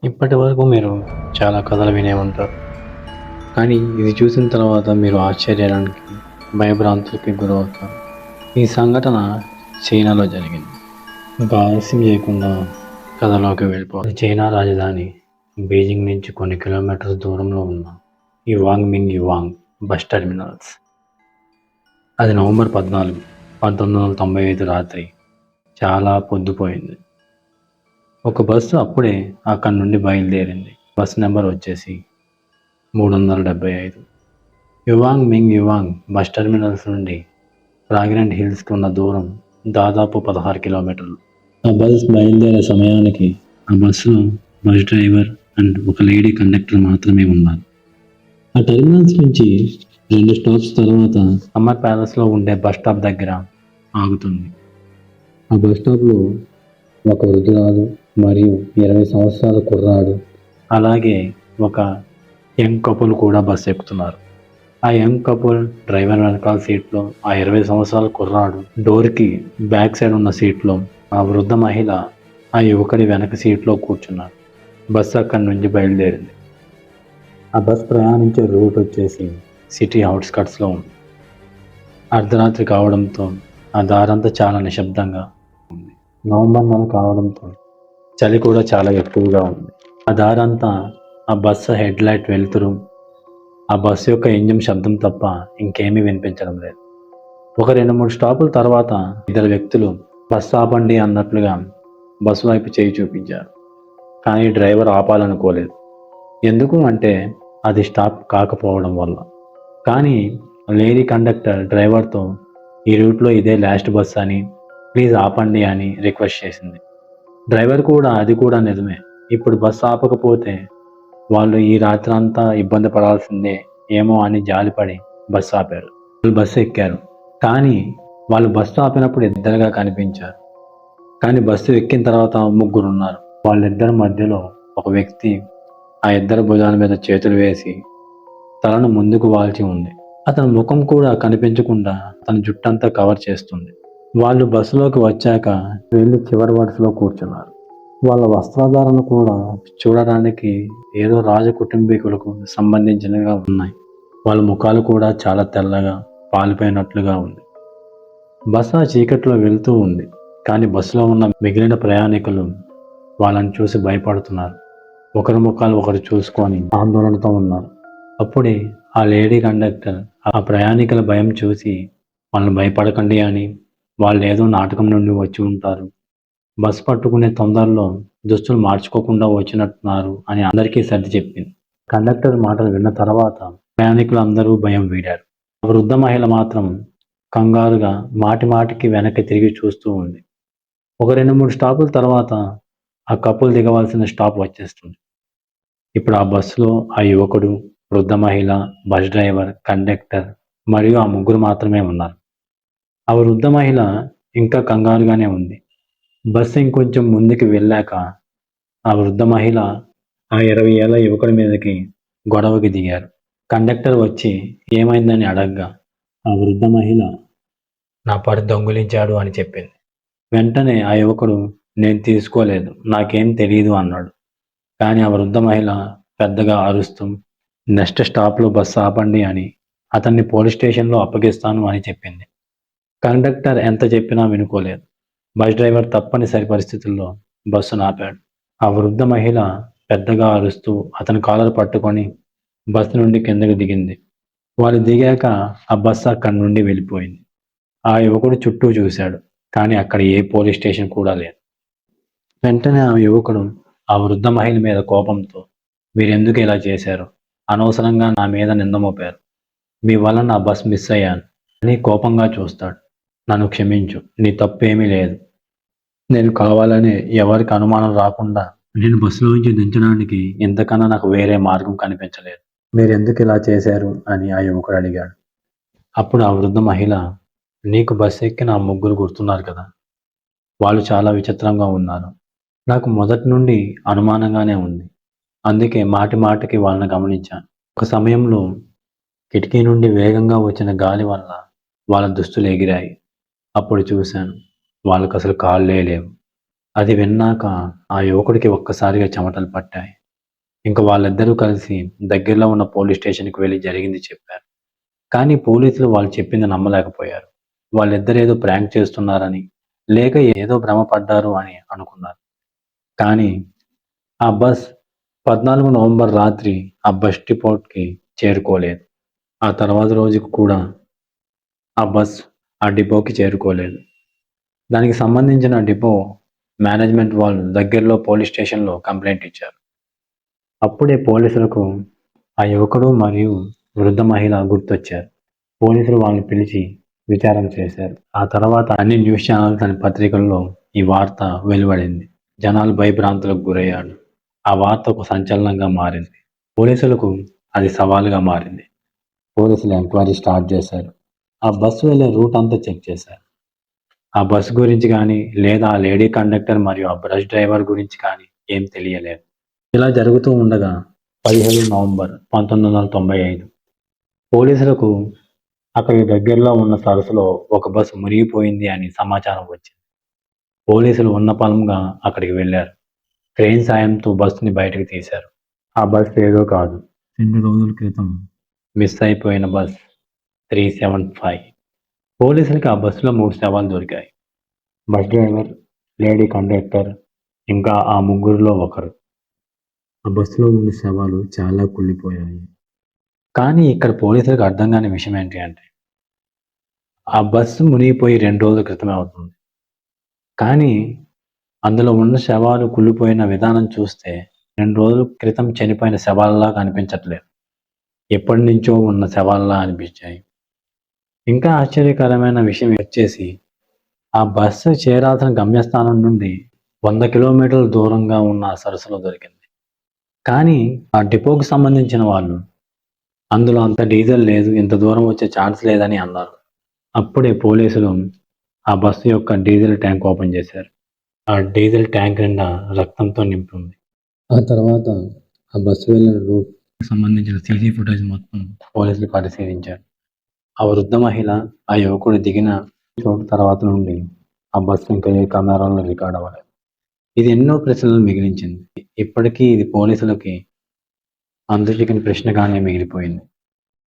ఇప్పటి వరకు మీరు చాలా కథలు వినే ఉంటారు. కానీ ఇది చూసిన తర్వాత మీరు ఆశ్చర్యానికి, భయభ్రాంతులకి గురవుతారు. ఈ సంఘటన చైనాలో జరిగింది. ఇంకా ఆలస్యం చేయకుండా కథలోకి వెళ్ళిపోవాలి. చైనా రాజధాని బీజింగ్ నుంచి కొన్ని కిలోమీటర్ల దూరంలో ఉన్న ఈ వాంగ్మింగ్ యువాంగ్ బస్ టెర్మినల్స్. అది నవంబర్ 14, 1995 రాత్రి. చాలా పొద్దుపోయింది. ఒక బస్సు అప్పుడే అక్కడి నుండి బయలుదేరింది. బస్ నెంబర్ వచ్చేసి 375. యువాంగ్ బస్ టెర్మినల్స్ నుండి ఫ్రాగ్రెంట్ హిల్స్కి ఉన్న దూరం దాదాపు 16 కిలోమీటర్లు. ఆ బస్ బయలుదేరే సమయానికి ఆ బస్సులో బస్ డ్రైవర్ అండ్ ఒక లేడీ కండక్టర్ మాత్రమే ఉన్నారు. ఆ టెర్మినల్స్ నుంచి 2 స్టాప్స్ తర్వాత సమ్మర్ ప్యాలెస్లో ఉండే బస్ స్టాప్ దగ్గర ఆగుతుంది. ఆ బస్ స్టాప్లో ఒక వృద్ధురాలు మరియు 20 సంవత్సరాల కుర్రాడు, అలాగే ఒక యంగ్ కపుల్ కూడా బస్సు ఎక్కుతున్నారు. ఆ యంగ్ కపుల్ డ్రైవర్ వెనకాల సీట్లో, ఆ 20 సంవత్సరాల కుర్రాడు డోర్కి బ్యాక్ సైడ్ ఉన్న సీట్లో, ఆ వృద్ధ మహిళ ఆ యువకుడి వెనక సీట్లో కూర్చున్నారు. బస్సు అక్కడి నుంచి బయలుదేరింది. ఆ బస్ ప్రయాణించే రూట్ వచ్చేసి సిటీ అవుట్స్కట్స్లో ఉంది. అర్ధరాత్రి కావడంతో ఆ దారంతా చాలా నిశ్శబ్దంగా ఉంది. నవంబర్ నెల కావడంతో చలి కూడా చాలా ఎక్కువగా ఉంది. ఆ దారంతా ఆ బస్సు హెడ్ లైట్ వెలుతురు, ఆ బస్సు యొక్క ఇంజిన్ శబ్దం తప్ప ఇంకేమీ వినిపించడం లేదు. ఒక 2-3 స్టాపుల తర్వాత ఇద్దరు వ్యక్తులు బస్సు ఆపండి అన్నట్లుగా బస్సు వైపు చేయి చూపించారు. కానీ డ్రైవర్ ఆపాలనుకోలేదు. ఎందుకు అంటే అది స్టాప్ కాకపోవడం వల్ల. కానీ లేడీ కండక్టర్ డ్రైవర్తో ఈ రూట్లో ఇదే లాస్ట్ బస్ అని, ప్లీజ్ ఆపండి అని రిక్వెస్ట్ చేసింది. డ్రైవర్ కూడా అది కూడా నిజమే, ఇప్పుడు బస్సు ఆపకపోతే వాళ్ళు ఈ రాత్రంతా ఇబ్బంది పడాల్సిందే ఏమో అని జాలిపడి బస్సు ఆపారు. వాళ్ళు బస్సు ఎక్కారు. కానీ వాళ్ళు బస్సు ఆపినప్పుడు ఇద్దరుగా కనిపించారు. కానీ బస్సు ఎక్కిన తర్వాత ముగ్గురు ఉన్నారు. వాళ్ళిద్దరి మధ్యలో ఒక వ్యక్తి ఆ ఇద్దరు భుజాల మీద చేతులు వేసి తలను ముందుకు వాల్చి ఉంది. అతని ముఖం కూడా కనిపించకుండా తన జుట్టంతా కవర్ చేస్తుంది. వాళ్ళు బస్సులోకి వచ్చాక వెళ్ళి చివరి వరుసలో కూర్చున్నారు. వాళ్ళ వస్త్రధారణ కూడా చూడడానికి ఏదో రాజ కుటుంబీకులకు సంబంధించినవిగా ఉన్నాయి. వాళ్ళ ముఖాలు కూడా చాలా తెల్లగా పాలిపోయినట్లుగా ఉంది. బస్సు ఆ చీకట్లో వెళ్తూ ఉంది. కానీ బస్సులో ఉన్న మిగిలిన ప్రయాణికులు వాళ్ళని చూసి భయపడుతున్నారు. ఒకరి ముఖాలు ఒకరు చూసుకొని ఆందోళనతో ఉన్నారు. అప్పుడే ఆ లేడీ కండక్టర్ ఆ ప్రయాణికుల భయం చూసి వాళ్ళని భయపడకండి అని, వాళ్ళు ఏదో నాటకం నుండి వచ్చి ఉంటారు, బస్ పట్టుకునే తొందరలో దుస్తులు మార్చుకోకుండా వచ్చినట్టున్నారు అని అందరికీ సర్ది చెప్పింది. కండక్టర్ మాటలు విన్న తర్వాత ప్రయాణికులు అందరూ భయం వీడారు. ఆ వృద్ధ మహిళ మాత్రం కంగారుగా మాటి మాటికి వెనక్కి తిరిగి చూస్తూ ఉంది. ఒక 2-3 స్టాపుల తర్వాత ఆ కపుల్ దిగవలసిన స్టాప్ వచ్చేస్తుంది. ఇప్పుడు ఆ బస్సులో ఆ యువకుడు, వృద్ధ మహిళ, బస్ డ్రైవర్, కండక్టర్ మరియు ఆ ముగ్గురు మాత్రమే ఉన్నారు. ఆ వృద్ధ మహిళ ఇంకా కంగారుగానే ఉంది. బస్సు ఇంకొంచెం ముందుకు వెళ్ళాక ఆ వృద్ధ మహిళ ఆ 20 ఏళ్ల యువకుడి మీదకి గొడవకి దిగారు. కండక్టర్ వచ్చి ఏమైందని అడగ్గా ఆ వృద్ధ మహిళ నా పర్స్ దొంగిలించాడు అని చెప్పింది. వెంటనే ఆ యువకుడు నేను తీసుకోలేదు, నాకేం తెలియదు అన్నాడు. కానీ ఆ వృద్ధ మహిళ పెద్దగా అరుస్తూ నెక్స్ట్ స్టాప్లో బస్సు ఆపండి అని, అతన్ని పోలీస్ స్టేషన్లో అప్పగిస్తాను అని చెప్పింది. కండక్టర్ ఎంత చెప్పినా వినుకోలేదు. బస్ డ్రైవర్ తప్పనిసరి పరిస్థితుల్లో బస్సును ఆపాడు. ఆ వృద్ధ మహిళ పెద్దగా అరుస్తూ అతని కాలర్ పట్టుకొని బస్సు నుండి కిందకు దిగింది. వాళ్ళు దిగాక ఆ బస్సు అక్కడి నుండి వెళ్ళిపోయింది. ఆ యువకుడు చుట్టూ చూశాడు. కానీ అక్కడ ఏ పోలీస్ స్టేషన్ కూడా లేదు. వెంటనే ఆ యువకుడు ఆ వృద్ధ మహిళ మీద కోపంతో మీరెందుకు ఇలా చేశారు, అనవసరంగా నా మీద నింద మోపారు, మీ వల్ల నా బస్ మిస్ అయ్యాను అని కోపంగా చూస్తాడు. నన్ను క్షమించు, నీ తప్పేమీ లేదు, నేను కావాలని ఎవరికి అనుమానం రాకుండా నేను బస్సులోంచి దించడానికి ఇంతకన్నా నాకు వేరే మార్గం కనిపించలేదు, మీరెందుకు ఇలా చేశారు అని ఆ యువకుడు అడిగాడు. అప్పుడు ఆ వృద్ధ మహిళ నీకు బస్సు ఎక్కిన ఆ ముగ్గురు గుర్తున్నారు కదా, వాళ్ళు చాలా విచిత్రంగా ఉన్నారు, నాకు మొదటి నుండి అనుమానంగానే ఉంది, అందుకే మాటి మాటికి వాళ్ళని గమనించాను. ఒక సమయంలో కిటికీ నుండి వేగంగా వచ్చిన గాలి వల్ల వాళ్ళ దుస్తులు ఎగిరాయి. అప్పుడు చూశాను, వాళ్ళకు అసలు కాళ్ళే లేవు. అది విన్నాక ఆ యువకుడికి ఒక్కసారిగా చెమటలు పట్టాయి. ఇంక వాళ్ళిద్దరూ కలిసి దగ్గరలో ఉన్న పోలీస్ స్టేషన్‌కి వెళ్లి జరిగింది చెప్పారు. కానీ పోలీసులు వాళ్ళు చెప్పింది నమ్మలేకపోయారు. వాళ్ళిద్దరేదో ప్రాంక్ చేస్తున్నారని, లేక ఏదో భ్రమ పడ్డారు అని అనుకున్నారు. కానీ ఆ బస్ 14 నవంబర్ రాత్రి ఆ బస్ డిపోట్‌కి చేరుకోలేదు. ఆ తర్వాత రోజుకి కూడా ఆ బస్ ఆ డిపోకి చేరుకోలేదు. దానికి సంబంధించిన డిపో మేనేజ్మెంట్ వాళ్ళు దగ్గరలో పోలీస్ స్టేషన్‌లో కంప్లెయింట్ ఇచ్చారు. అప్పుడే పోలీసులకు ఆ యువకుడు మరియు వృద్ధ మహిళ గుర్తొచ్చారు. పోలీసులు వాళ్ళని పిలిచి విచారణ చేశారు. ఆ తర్వాత అన్ని న్యూస్ ఛానల్స్ అండ్ పత్రికల్లో ఈ వార్త వెలువడింది. జనాలు భయభ్రాంతులకు గురయ్యారు. ఆ వార్త ఒక సంచలనంగా మారింది. పోలీసులకు అది సవాలుగా మారింది. పోలీసులు ఎంక్వైరీ స్టార్ట్ చేశారు. ఆ బస్సు వెళ్ళే రూట్ అంతా చెక్ చేశారు. ఆ బస్సు గురించి కానీ, లేదా ఆ లేడీ కండక్టర్ మరియు ఆ బస్ డ్రైవర్ గురించి కానీ ఏం తెలియలేదు. ఇలా జరుగుతూ ఉండగా 15 నవంబర్ 1995 పోలీసులకు అక్కడికి దగ్గరలో ఉన్న సరస్సులో ఒక బస్సు మునిగిపోయింది అని సమాచారం వచ్చింది. పోలీసులు ఉన్నపళంగా అక్కడికి వెళ్లారు. క్రెయిన్ సాయంతో బస్సుని బయటకు తీశారు. ఆ బస్ ఏదో కాదు. 2 రోజుల క్రితం మిస్ అయిపోయిన బస్ 375. పోలీసులకి ఆ బస్సులో 3 శవాలు దొరికాయి. బస్ డ్రైవర్, లేడీ కండక్టర్, ఇంకా ఆ ముగ్గురిలో ఒకరు. ఆ బస్సులో ఉన్న శవాలు చాలా కుళ్ళిపోయాయి. కానీ ఇక్కడ పోలీసులకు అర్థం కాని విషయం ఏంటి అంటే, ఆ బస్సు మునిగిపోయి 2 రోజుల క్రితమే అవుతుంది. కానీ అందులో ఉన్న శవాలు కుళ్ళిపోయిన విధానం చూస్తే 2 రోజుల క్రితం చనిపోయిన శవాల్లా కనిపించట్లేదు. ఎప్పటినుంచో ఉన్న శవాల్లా అనిపించాయి. ఇంకా ఆశ్చర్యకరమైన విషయం వచ్చేసి ఆ బస్సు చేరాల్సిన గమ్యస్థానం నుండి 100 కిలోమీటర్ల దూరంగా ఉన్న ఆ సరస్సులో దొరికింది. కానీ ఆ డిపోకి సంబంధించిన వాళ్ళు అందులో అంత డీజిల్ లేదు, ఇంత దూరం వచ్చే ఛాన్స్ లేదని అన్నారు. అప్పుడే పోలీసులు ఆ బస్సు యొక్క డీజిల్ ట్యాంక్ ఓపెన్ చేశారు. ఆ డీజిల్ ట్యాంక్ నిండా రక్తంతో నింపి ఉంది. ఆ తర్వాత ఆ బస్సు వెళ్ళిన రూట్ సంబంధించిన సీసీ ఫుటేజ్ మొత్తం పోలీసులు పరిశీలించారు. ఆ వృద్ధ మహిళ, ఆ యువకుడు దిగిన చోటు తర్వాత నుండి ఆ బస్సు ఇంకా ఏ కెమెరాలో రికార్డ్ అవ్వలేదు. ఇది ఎన్నో ప్రశ్నలు మిగిలించింది. ఇప్పటికీ ఇది పోలీసులకి అందరికీ ప్రశ్నగానే మిగిలిపోయింది.